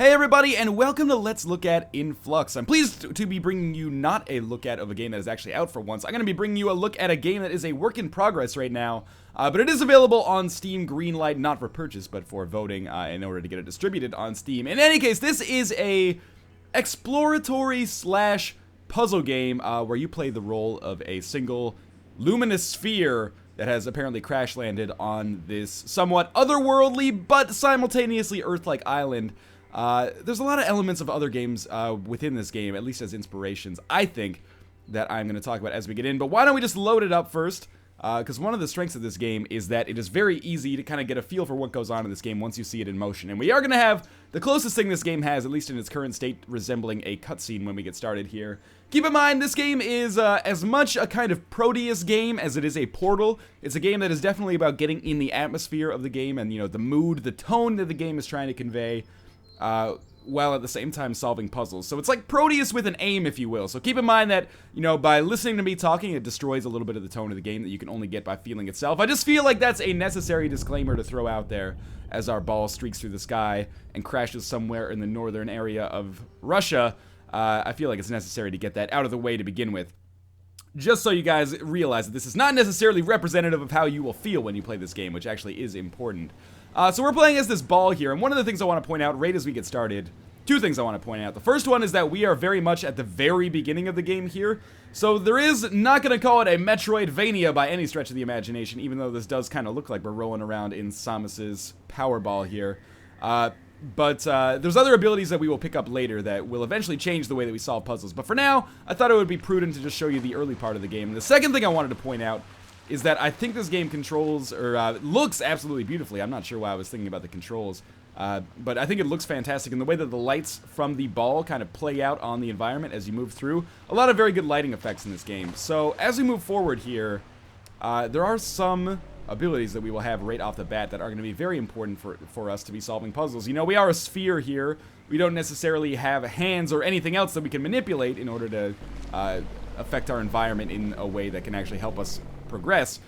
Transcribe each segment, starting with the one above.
Hey everybody, and welcome to Let's Look at InFlux. I'm pleased to be bringing you not a look at of a game that is actually out for once. I'm going to be bringing you a look at a game that is a work in progress right now, but it is available on Steam Greenlight, not for purchase, but for voting in order to get it distributed on Steam. In any case, this is a exploratory slash puzzle game where you play the role of a single luminous sphere that has apparently crash landed on this somewhat otherworldly but simultaneously Earth-like island. There's a lot of elements of other games within this game, at least as inspirations, I think, that I'm going to talk about as we get in. But why don't we just load it up first? Because one of the strengths of this game is that it is very easy to kind of get a feel for what goes on in this game once you see it in motion. And we are going to have the closest thing this game has, at least in its current state, resembling a cutscene when we get started here. Keep in mind, this game is as much a kind of Proteus game as it is a Portal. It's a game that is definitely about getting in the atmosphere of the game and, you know, the mood, the tone that the game is trying to convey. While at the same time solving puzzles. So it's like Proteus with an aim, if you will. So keep in mind that, you know, by listening to me talking, it destroys a little bit of the tone of the game that you can only get by feeling itself. I just feel like that's a necessary disclaimer to throw out there as our ball streaks through the sky and crashes somewhere in the northern area of Russia. I feel like it's necessary to get that out of the way to begin with. Just so you guys realize that this is not necessarily representative of how you will feel when you play this game, which actually is important. So we're playing as this ball here, and one of the things I want to point out right as we get started, two things I want to point out. The first one is that we are very much at the very beginning of the game here, so there is, not going to call it a Metroidvania by any stretch of the imagination, even though this does kind of look like we're rolling around in Samus's Powerball here. But there's other abilities that we will pick up later that will eventually change the way that we solve puzzles. But for now, I thought it would be prudent to just show you the early part of the game. And the second thing I wanted to point out is that I think this game controls, or looks absolutely beautifully. I'm not sure why I was thinking about the controls, but I think it looks fantastic. And the way that the lights from the ball kind of play out on the environment as you move through, a lot of very good lighting effects in this game. So as we move forward here, there are some abilities that we will have right off the bat that are going to be very important for us to be solving puzzles. You know, we are a sphere here. We don't necessarily have hands or anything else that we can manipulate in order to affect our environment in a way that can actually help us progress.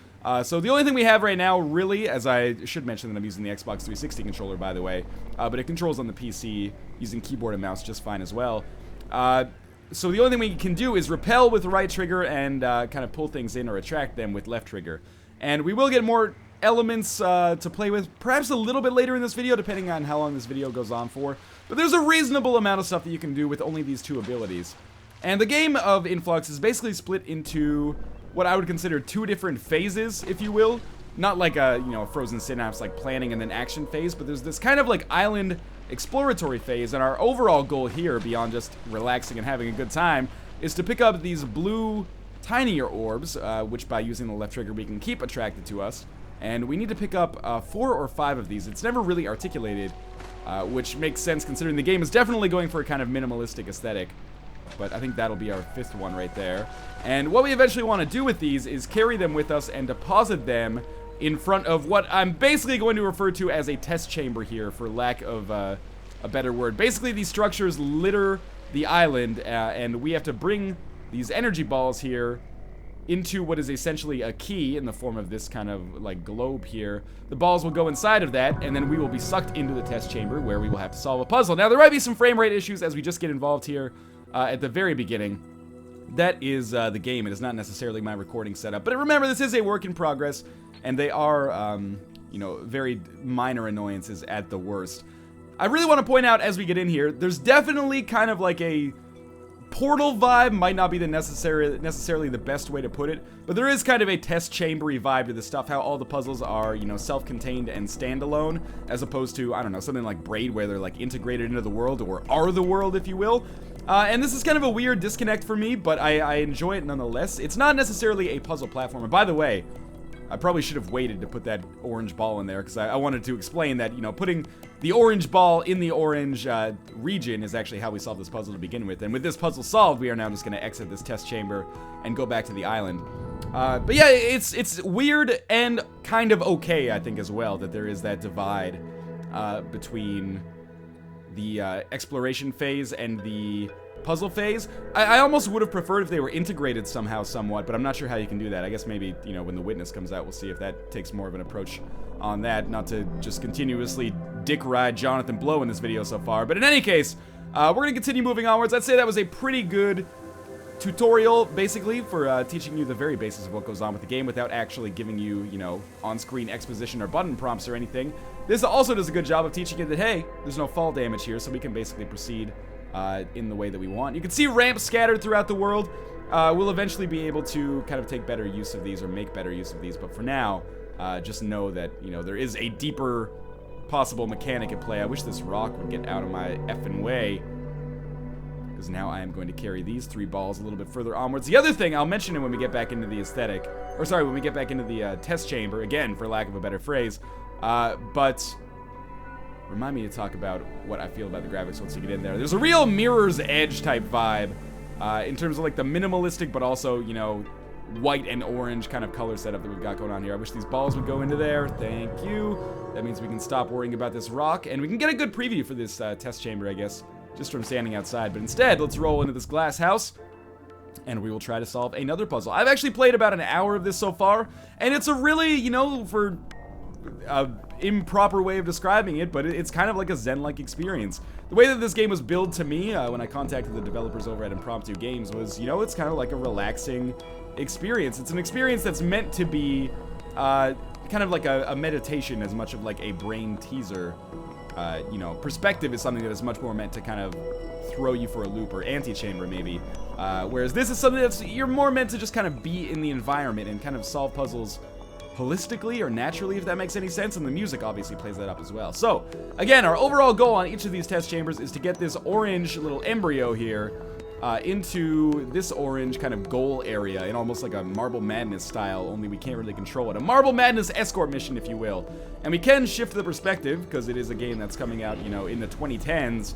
So the only thing we have right now, really, as I should mention that I'm using the Xbox 360 controller, by the way, but it controls on the PC using keyboard and mouse just fine as well. So the only thing we can do is repel with the right trigger and kind of pull things in or attract them with left trigger. And we will get more elements to play with, perhaps a little bit later in this video, depending on how long this video goes on for. But there's a reasonable amount of stuff that you can do with only these two abilities. And the game of InFlux is basically split into what I would consider two different phases, if you will. Not like a, you know, Frozen Synapse, like planning and then action phase, but there's this kind of like island exploratory phase, and our overall goal here, beyond just relaxing and having a good time, is to pick up these blue tinier orbs, which by using the left trigger we can keep attracted to us. And we need to pick up 4 or 5 of these. It's never really articulated, which makes sense considering the game is definitely going for a kind of minimalistic aesthetic. But I think that'll be our 5th one right there. And what we eventually want to do with these is carry them with us and deposit them in front of what I'm basically going to refer to as a test chamber here, for lack of a better word. Basically, these structures litter the island, and we have to bring these energy balls here into what is essentially a key in the form of this kind of like globe here. The balls will go inside of that, and then we will be sucked into the test chamber where we will have to solve a puzzle. Now, there might be some frame rate issues as we just get involved here at the very beginning. That is the game. It is not necessarily my recording setup. But remember, this is a work in progress, and they are, you know, very minor annoyances at the worst. I really want to point out as we get in here, there's definitely kind of like a Portal vibe. Might not be the necessarily the best way to put it, but there is kind of a test chambery vibe to this stuff, how all the puzzles are, you know, self-contained and standalone, as opposed to, I don't know, something like Braid where they're like integrated into the world, or are the world, if you will. And this is kind of a weird disconnect for me, but I enjoy it nonetheless. It's not necessarily a puzzle platformer. By the way, I probably should have waited to put that orange ball in there, because I wanted to explain that, you know, putting the orange ball in the orange region is actually how we solve this puzzle to begin with. And with this puzzle solved, we are now just going to exit this test chamber and go back to the island. But yeah, it's weird and kind of okay, I think, as well, that there is that divide between the exploration phase and the puzzle phase. I almost would have preferred if they were integrated somehow somewhat, but I'm not sure how you can do that. I guess maybe, you know, when the witness comes out, we'll see if that takes more of an approach on that, not to just continuously dick ride Jonathan Blow in this video so far. But in any case, we're going to continue moving onwards. I'd say that was a pretty good tutorial, basically, for teaching you the very basics of what goes on with the game without actually giving you, you know, on-screen exposition or button prompts or anything. This also does a good job of teaching you that, hey, there's no fall damage here, so we can basically proceed in the way that we want. You can see ramps scattered throughout the world. We'll eventually be able to kind of take better use of these or make better use of these, but for now, just know that, you know, there is a deeper possible mechanic at play. I wish this rock would get out of my effing way, because now I am going to carry these 3 balls a little bit further onwards. The other thing, I'll mention it when we get back into the aesthetic, or sorry, when we get back into the test chamber, again, for lack of a better phrase, but remind me to talk about what I feel about the graphics once you get in there. There's a real Mirror's Edge type vibe, in terms of like the minimalistic, but also, you know, white and orange kind of color setup that we've got going on here. I wish these balls would go into there. Thank you. That means we can stop worrying about this rock, and we can get a good preview for this test chamber, I guess, just from standing outside. But instead, let's roll into this glass house, and we will try to solve another puzzle. I've actually played about an hour of this so far, and it's a really, you know, for improper way of describing it, but it's kind of like a Zen-like experience. The way that this game was billed to me when I contacted the developers over at Impromptu Games was, you know, it's kind of like a relaxing experience. It's an experience that's meant to be kind of like a meditation as much of like a brain teaser. You know, perspective is something that is much more meant to kind of throw you for a loop, or antechamber maybe. Whereas this is something that's, you're more meant to just kind of be in the environment and kind of solve puzzles holistically or naturally, if that makes any sense, and the music obviously plays that up as well. So, again, our overall goal on each of these test chambers is to get this orange little embryo here into this orange kind of goal area in almost like a Marble Madness style, only we can't really control it. A Marble Madness escort mission, if you will. And we can shift the perspective, because it is a game that's coming out, you know, in the 2010s,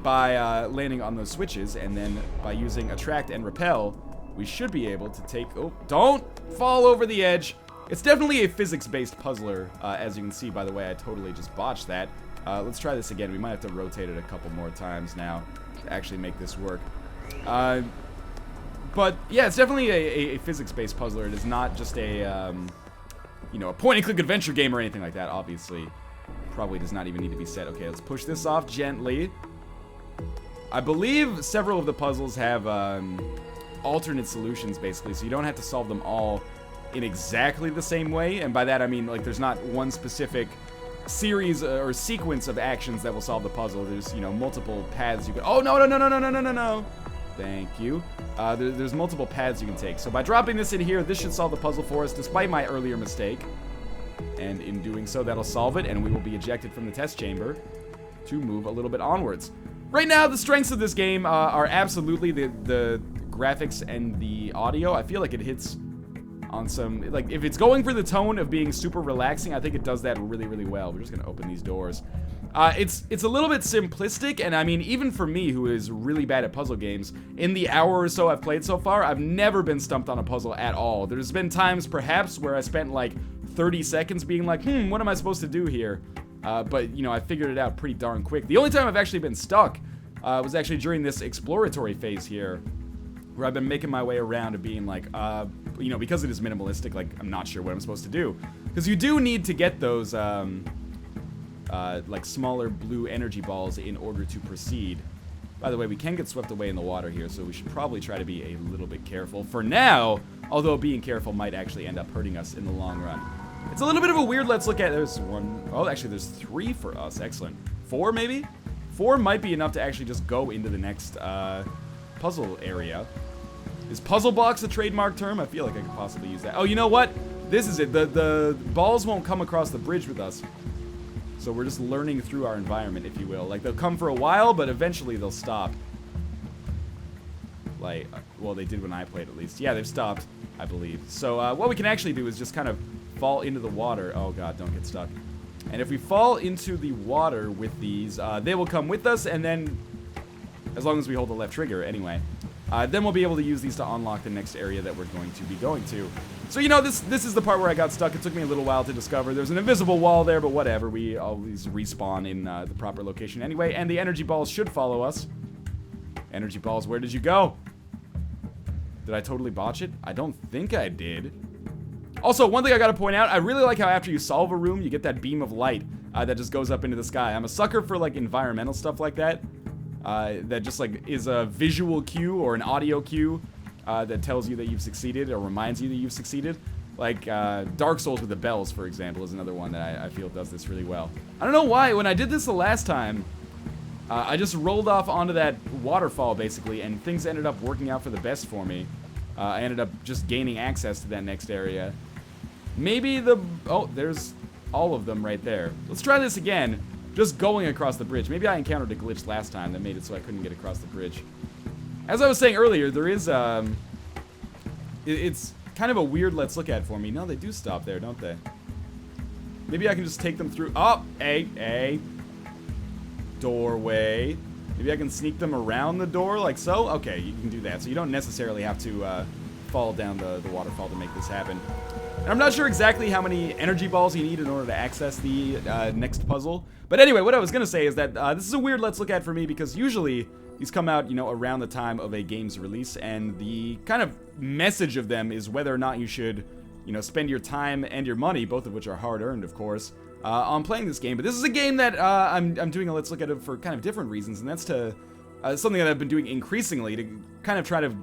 by landing on those switches, and then by using attract and repel, we should be able to take, oh, don't fall over the edge. It's definitely a physics-based puzzler, as you can see, by the way. I totally just botched that. Let's try this again. We might have to rotate it a couple more times now to actually make this work. But yeah, it's definitely a physics-based puzzler. It is not just a, you know, a point-and-click adventure game or anything like that, obviously. Probably does not even need to be set. Okay, let's push this off gently. I believe several of the puzzles have alternate solutions, basically, so you don't have to solve them all in exactly the same way. And by that, I mean, like, there's not one specific series or sequence of actions that will solve the puzzle. There's, you know, multiple paths you can... Oh, no, no, no, no, no, no, no, no, no. Thank you. There's multiple paths you can take. So by dropping this in here, this should solve the puzzle for us, despite my earlier mistake. And in doing so, that'll solve it, and we will be ejected from the test chamber to move a little bit onwards. Right now, the strengths of this game are absolutely the graphics and the audio. I feel like it hits on some, like, if it's going for the tone of being super relaxing, I think it does that really, really well. We're just gonna open these doors. It's a little bit simplistic, and I mean, even for me, who is really bad at puzzle games, in the hour or so I've played so far, I've never been stumped on a puzzle at all. There's been times, perhaps, where I spent like 30 seconds being like, what am I supposed to do here? But, you know, I figured it out pretty darn quick. The only time I've actually been stuck was actually during this exploratory phase here, where I've been making my way around and being like, you know, because it is minimalistic, like, I'm not sure what I'm supposed to do. Because you do need to get those, like, smaller blue energy balls in order to proceed. By the way, we can get swept away in the water here, so we should probably try to be a little bit careful for now, although being careful might actually end up hurting us in the long run. It's a little bit of a weird let's look at. There's one. Oh, actually, there's 3 for us. Excellent. 4, maybe? 4 might be enough to actually just go into the next puzzle area. Is puzzle box a trademark term? I feel like I could possibly use that. Oh, you know what? This is it. The balls won't come across the bridge with us. So we're just learning through our environment, if you will. Like, they'll come for a while, but eventually they'll stop. Like, well, they did when I played, at least. Yeah, they've stopped, I believe. So what we can actually do is just kind of fall into the water. Oh, God, don't get stuck. And if we fall into the water with these, they will come with us, and then, as long as we hold the left trigger, anyway, then we'll be able to use these to unlock the next area that we're going to be going to. So, you know, this is the part where I got stuck. It took me a little while to discover. There's an invisible wall there, but whatever. We always respawn in the proper location anyway, and the energy balls should follow us. Energy balls, where did you go? Did I totally botch it? I don't think I did. Also, one thing I gotta point out, I really like how after you solve a room, you get that beam of light. that just goes up into the sky. I'm a sucker for like environmental stuff like that. That just like is a visual cue or an audio cue that tells you that you've succeeded or reminds you that you've succeeded. Like Dark Souls with the bells, for example, is another one that I feel does this really well. I don't know why, when I did this the last time, I just rolled off onto that waterfall, basically, and things ended up working out for the best for me. I ended up just gaining access to that next area. Maybe oh, there's all of them right there. Let's try this again, just going across the bridge. Maybe I encountered a glitch last time that made it so I couldn't get across the bridge. As I was saying earlier, there is, it's kind of a weird let's look at for me. No, they do stop there, don't they? Maybe I can just take them through. Oh, a doorway. Maybe I can sneak them around the door like so. Okay, you can do that. So you don't necessarily have to fall down the waterfall to make this happen. And I'm not sure exactly how many energy balls you need in order to access the next puzzle. But anyway, what I was going to say is that this is a weird let's look at for me because usually these come out, you know, around the time of a game's release, and the kind of message of them is whether or not you should, you know, spend your time and your money, both of which are hard-earned, of course, on playing this game. But this is a game that I'm doing a let's look at it for kind of different reasons, and that's to something that I've been doing increasingly to kind of try to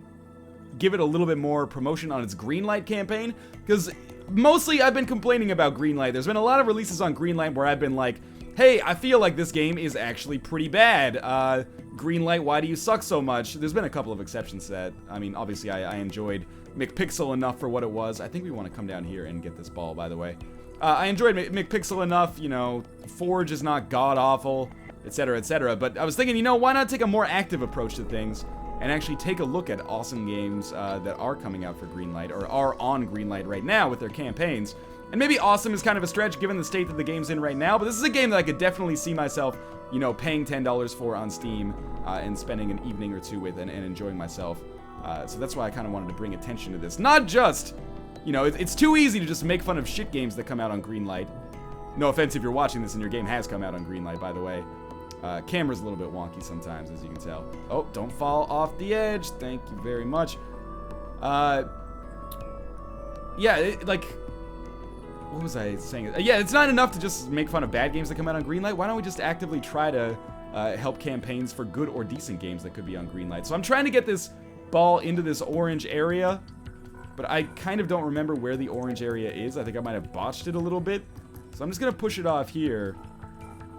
give it a little bit more promotion on its Greenlight campaign, because mostly I've been complaining about Greenlight. There's been a lot of releases on Greenlight where I've been like, hey, I feel like this game is actually pretty bad. Greenlight, why do you suck so much? There's been a couple of exceptions to that. I mean, obviously, I enjoyed McPixel enough for what it was. I think we want to come down here and get this ball, by the way. I enjoyed McPixel enough, you know, Forge is not god-awful, etc., but I was thinking, you know, why not take a more active approach to things and actually take a look at awesome games that are coming out for Greenlight, or are on Greenlight right now with their campaigns. And maybe awesome is kind of a stretch given the state that the game's in right now, but this is a game that I could definitely see myself, you know, paying $10 for on Steam and spending an evening or two with and enjoying myself. So that's why I kind of wanted to bring attention to this. Not just, you know, it's too easy to just make fun of shit games that come out on Greenlight. No offense if you're watching this and your game has come out on Greenlight, by the way. Camera's a little bit wonky sometimes, as you can tell. Oh, don't fall off the edge. Thank you very much. Yeah, like... What was I saying? Yeah, it's not enough to just make fun of bad games that come out on Greenlight. Why don't we just actively try to help campaigns for good or decent games that could be on Greenlight? So I'm trying to get this ball into this orange area, but I kind of don't remember where the orange area is. I think I might have botched it a little bit. So I'm just going to push it off here,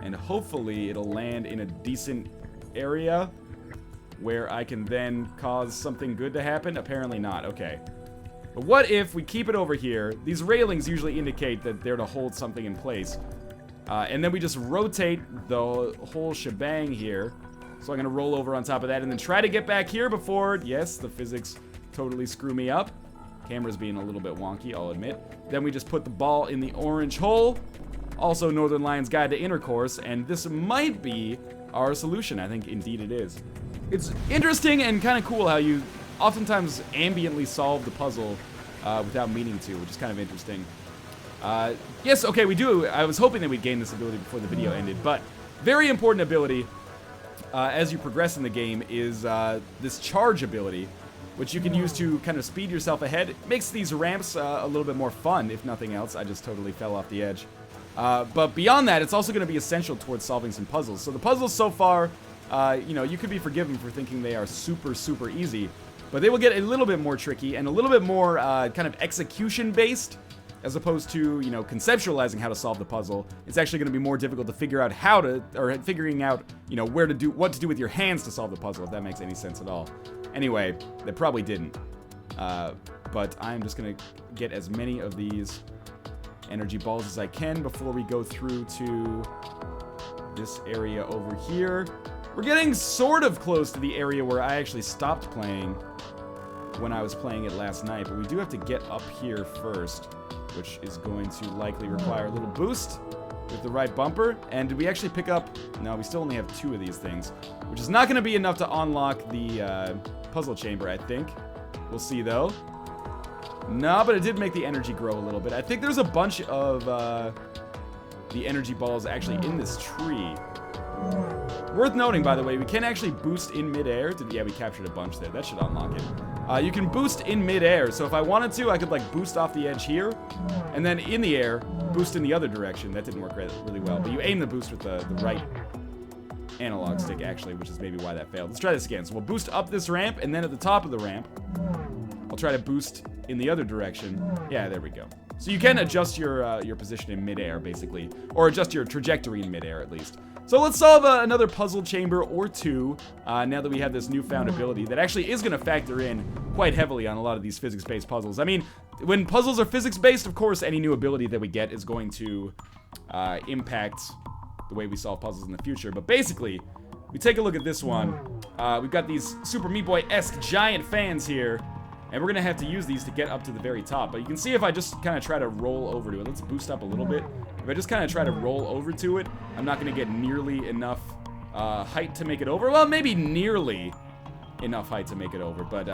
and hopefully it'll land in a decent area where I can then cause something good to happen. Apparently not. Okay. But what if we keep it over here? These railings usually indicate that they're to hold something in place. And then we just rotate the whole shebang here. So I'm going to roll over on top of that and then try to get back here before... Yes, the physics totally screw me up. Camera's being a little bit wonky, I'll admit. Then we just put the ball in the orange hole. Also Northernlion's Guide to Intercourse. And this might be our solution. I think indeed it is. It's interesting and kind of cool how you... oftentimes ambiently solve the puzzle without meaning to, which is kind of interesting. Yes, okay, we do. I was hoping that we'd gain this ability before the video ended, but very important ability as you progress in the game is this charge ability, which you can use to kind of speed yourself ahead. It makes these ramps a little bit more fun, if nothing else. I just totally fell off the edge. But beyond that, it's also going to be essential towards solving some puzzles. So the puzzles so far, you know, you could be forgiven for thinking they are super, super easy. But they will get a little bit more tricky and a little bit more kind of execution-based, as opposed to, you know, conceptualizing how to solve the puzzle. It's actually going to be more difficult to figure out how to, or figuring out, you know, what to do with your hands to solve the puzzle, if that makes any sense at all. Anyway, that probably didn't. But I'm just going to get as many of these energy balls as I can before we go through to this area over here. We're getting sort of close to the area where I actually stopped playing when I was playing it last night, but we do have to get up here first, which is going to likely require a little boost with the right bumper. And did we actually pick up... No, we still only have 2 of these things, which is not going to be enough to unlock the puzzle chamber, I think. We'll see, though. No, but it did make the energy grow a little bit. I think there's a bunch of the energy balls actually in this tree. Worth noting, by the way, we can actually boost in midair. Yeah, we captured a bunch there. That should unlock it. You can boost in midair, so if I wanted to, I could like boost off the edge here, and then in the air, boost in the other direction. That didn't work really well, but you aim the boost with the right analog stick, actually, which is maybe why that failed. Let's try this again. So we'll boost up this ramp, and then at the top of the ramp, I'll try to boost in the other direction. Yeah, there we go. So you can adjust your position in midair, basically, or adjust your trajectory in midair, at least. So let's solve another puzzle chamber or two, now that we have this newfound ability that actually is going to factor in quite heavily on a lot of these physics-based puzzles. I mean, when puzzles are physics-based, of course, any new ability that we get is going to impact the way we solve puzzles in the future. But basically, we take a look at this one. We've got these Super Meat Boy-esque giant fans here, and we're going to have to use these to get up to the very top. But you can see if I just kind of try to roll over to it. Let's boost up a little bit. If I just kind of try to roll over to it, I'm not going to get nearly enough height to make it over. Well, maybe nearly enough height to make it over, but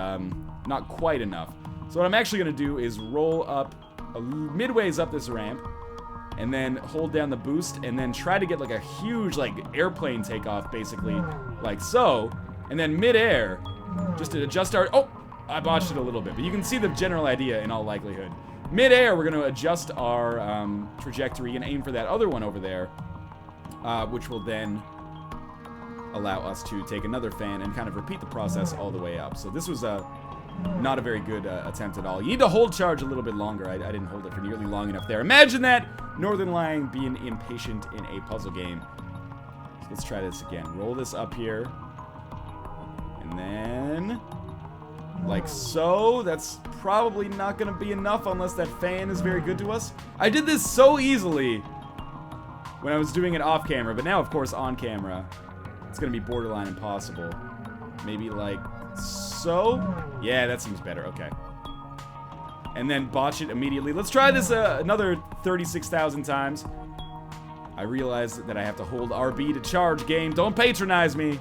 not quite enough. So what I'm actually going to do is roll up midways up this ramp, and then hold down the boost, and then try to get like a huge like airplane takeoff, basically, like so. And then midair, just to adjust our... Oh! I botched it a little bit, but you can see the general idea in all likelihood. Mid-air, we're going to adjust our trajectory and aim for that other one over there, which will then allow us to take another fan and kind of repeat the process all the way up. So this was not a very good attempt at all. You need to hold charge a little bit longer. I didn't hold it for nearly long enough there. Imagine that! Northernlion being impatient in a puzzle game. So let's try this again. Roll this up here. And then... like so. That's probably not going to be enough unless that fan is very good to us. I did this so easily when I was doing it off camera, but now, of course, on camera, it's going to be borderline impossible. Maybe like so? Yeah, that seems better. Okay. And then botch it immediately. Let's try this another 36,000 times. I realize that I have to hold RB to charge, game. Don't patronize me.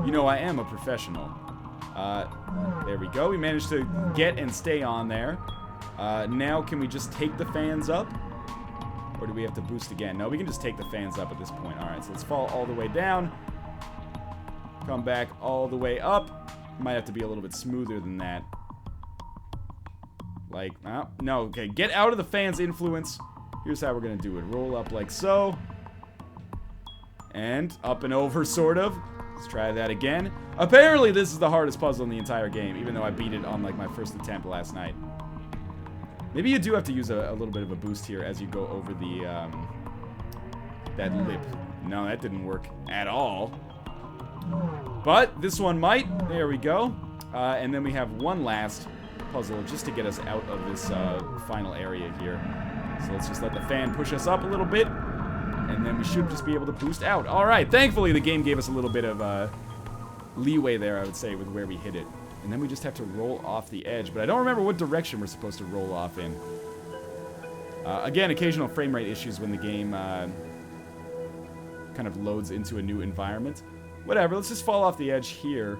You know I am a professional. There we go. We managed to get and stay on there. Now can we just take the fans up? Or do we have to boost again? No, we can just take the fans up at this point. Alright, so let's fall all the way down. Come back all the way up. Might have to be a little bit smoother than that. Like, oh, no, okay. Get out of the fan's influence. Here's how we're gonna do it. Roll up like so. And up and over, sort of. Let's try that again. Apparently, this is the hardest puzzle in the entire game, even though I beat it on, like, my first attempt last night. Maybe you do have to use a little bit of a boost here as you go over the, that lip. No, that didn't work at all. But this one might. There we go. And then we have one last puzzle just to get us out of this final area here. So let's just let the fan push us up a little bit. And then we should just be able to boost out. Alright, thankfully the game gave us a little bit of leeway there, I would say, with where we hit it. And then we just have to roll off the edge. But I don't remember what direction we're supposed to roll off in. Again, occasional frame rate issues when the game kind of loads into a new environment. Whatever, let's just fall off the edge here.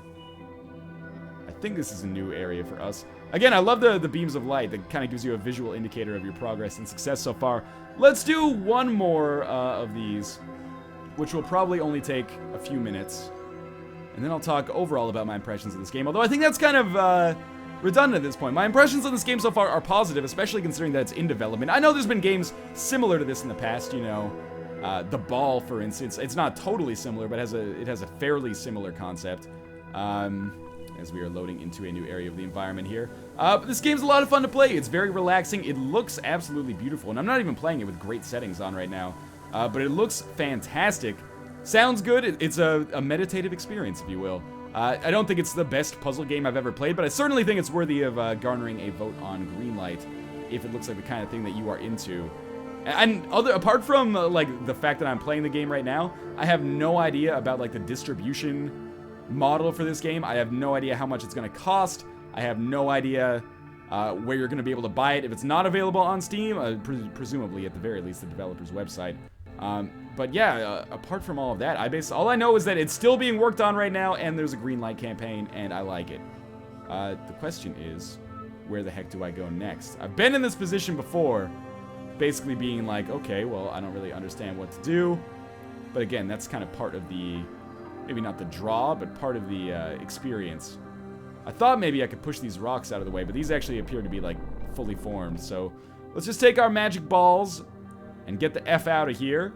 I think this is a new area for us. Again, I love the beams of light that kind of gives you a visual indicator of your progress and success so far. Let's do one more of these, which will probably only take a few minutes. And then I'll talk overall about my impressions of this game, although I think that's kind of redundant at this point. My impressions of this game so far are positive, especially considering that it's in development. I know there's been games similar to this in the past, you know. The Ball, for instance. It's not totally similar, but it has a fairly similar concept. As we are loading into a new area of the environment here. But this game's a lot of fun to play. It's very relaxing. It looks absolutely beautiful. And I'm not even playing it with great settings on right now. But it looks fantastic. Sounds good. It's a meditative experience, if you will. I don't think it's the best puzzle game I've ever played, but I certainly think it's worthy of garnering a vote on Greenlight if it looks like the kind of thing that you are into. And apart from like the fact that I'm playing the game right now, I have no idea about like the distribution model for this game. I have no idea how much it's going to cost. I have no idea where you're going to be able to buy it if it's not available on Steam, presumably at the very least the developer's website. But yeah, apart from all of that, all I know is that it's still being worked on right now, and there's a green light campaign, and I like it. The question is, where the heck do I go next? I've been in this position before, basically being like, okay, well, I don't really understand what to do. But again, that's kind of part of the, maybe not the draw, but part of the experience. I thought maybe I could push these rocks out of the way, but these actually appear to be, like, fully formed. So let's just take our magic balls and get the F out of here.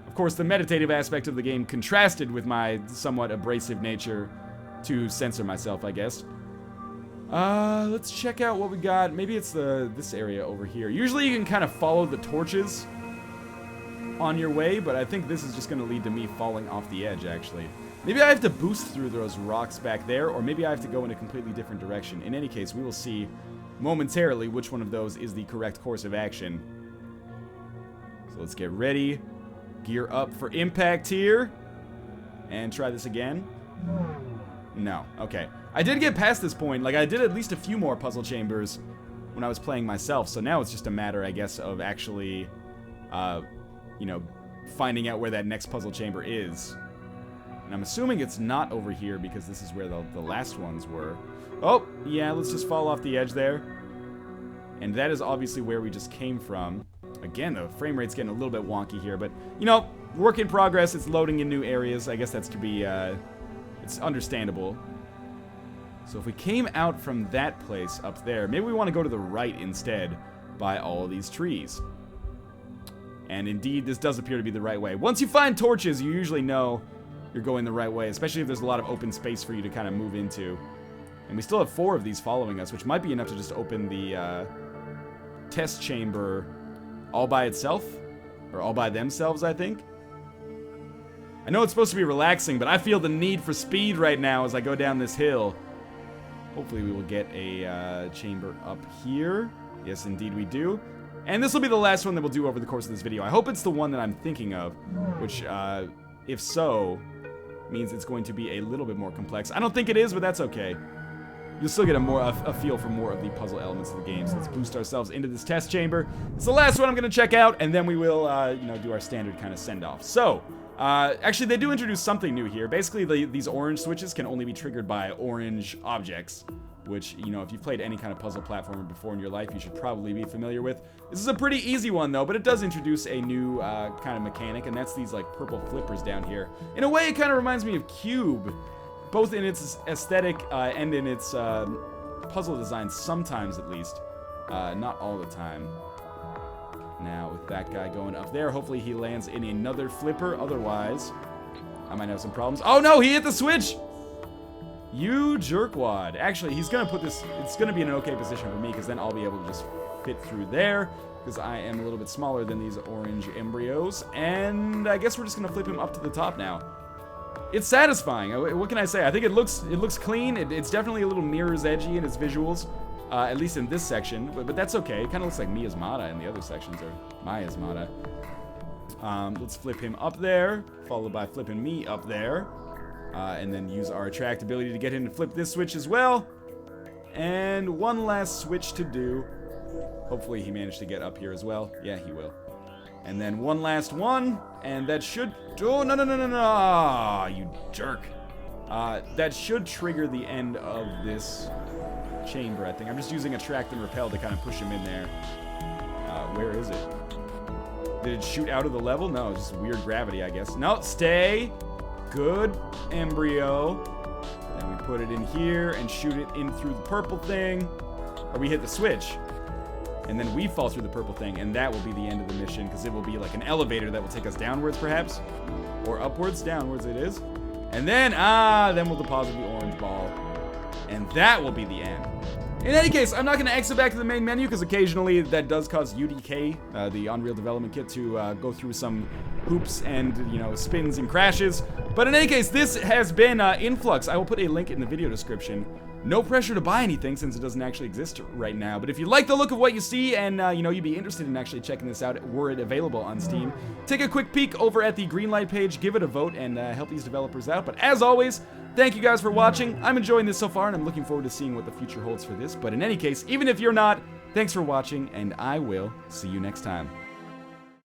Of course, the meditative aspect of the game contrasted with my somewhat abrasive nature to censor myself, I guess. Let's check out what we got. Maybe it's this area over here. Usually you can kind of follow the torches on your way, but I think this is just going to lead to me falling off the edge, actually. Maybe I have to boost through those rocks back there, or maybe I have to go in a completely different direction. In any case, we will see momentarily which one of those is the correct course of action. So let's get ready. Gear up for impact here. And try this again. No. Okay. I did get past this point. Like, I did at least a few more puzzle chambers when I was playing myself. So now it's just a matter, I guess, of actually, you know, finding out where that next puzzle chamber is. And I'm assuming it's not over here because this is where the last ones were. Oh, yeah, let's just fall off the edge there. And that is obviously where we just came from. Again, the frame rate's getting a little bit wonky here, but, you know, work in progress. It's loading in new areas. I guess that's to be, it's understandable. So if we came out from that place up there, maybe we want to go to the right instead by all of these trees. And indeed, this does appear to be the right way. Once you find torches, you usually know you're going the right way, especially if there's a lot of open space for you to kind of move into. And we still have 4 of these following us, which might be enough to just open the test chamber all by itself, or all by themselves, I think. I know it's supposed to be relaxing, but I feel the need for speed right now as I go down this hill. Hopefully we will get a chamber up here. Yes, indeed we do. And this will be the last one that we'll do over the course of this video. I hope it's the one that I'm thinking of, which, if so, means it's going to be a little bit more complex. I don't think it is, but that's okay. You'll still get a feel for more of the puzzle elements of the game. So let's boost ourselves into this test chamber. It's the last one I'm going to check out, and then we will, you know, do our standard kind of send-off. So, actually, they do introduce something new here. Basically, these orange switches can only be triggered by orange objects, which, you know, if you've played any kind of puzzle platformer before in your life, you should probably be familiar with. This is a pretty easy one, though, but it does introduce a new kind of mechanic, and that's these, like, purple flippers down here. In a way, it kind of reminds me of Cube, both in its aesthetic and in its puzzle design, sometimes at least. Not all the time. Now, with that guy going up there, hopefully he lands in another flipper. Otherwise, I might have some problems. Oh, no, he hit the switch! You jerkwad. Actually, he's going to put this... It's going to be in an okay position for me, because then I'll be able to just fit through there, because I am a little bit smaller than these orange embryos. And I guess we're just going to flip him up to the top now. It's satisfying. What can I say? I think it looks clean. It's definitely a little Mirror's edgy in its visuals, at least in this section. But that's okay. It kind of looks like Miasmata in the other sections, or Miasmata. Let's flip him up there, followed by flipping me up there, and then use our attract ability to get him to flip this switch as well. And one last switch to do. Hopefully he managed to get up here as well. Yeah, he will. And then one last one, and that should... Oh, no, no, no, no, no, you jerk. That should trigger the end of this chamber, I think. I'm just using Attract and Repel to kind of push him in there. Where is it? Did it shoot out of the level? No, it's just weird gravity, I guess. No, stay. Good embryo. Then we put it in here and shoot it in through the purple thing. Or we hit the switch. And then we fall through the purple thing, and that will be the end of the mission, because it will be like an elevator that will take us downwards, perhaps? Or upwards? Downwards it is. And then, then we'll deposit the orange ball. And that will be the end. In any case, I'm not going to exit back to the main menu, because occasionally that does cause UDK, the Unreal Development Kit, to go through some hoops and, you know, spins and crashes. But in any case, this has been InFlux. I will put a link in the video description. No pressure to buy anything since it doesn't actually exist right now. But if you like the look of what you see and, you know, you'd be interested in actually checking this out were it available on Steam, take a quick peek over at the Greenlight page, give it a vote, and help these developers out. But as always, thank you guys for watching. I'm enjoying this so far, and I'm looking forward to seeing what the future holds for this. But in any case, even if you're not, thanks for watching, and I will see you next time.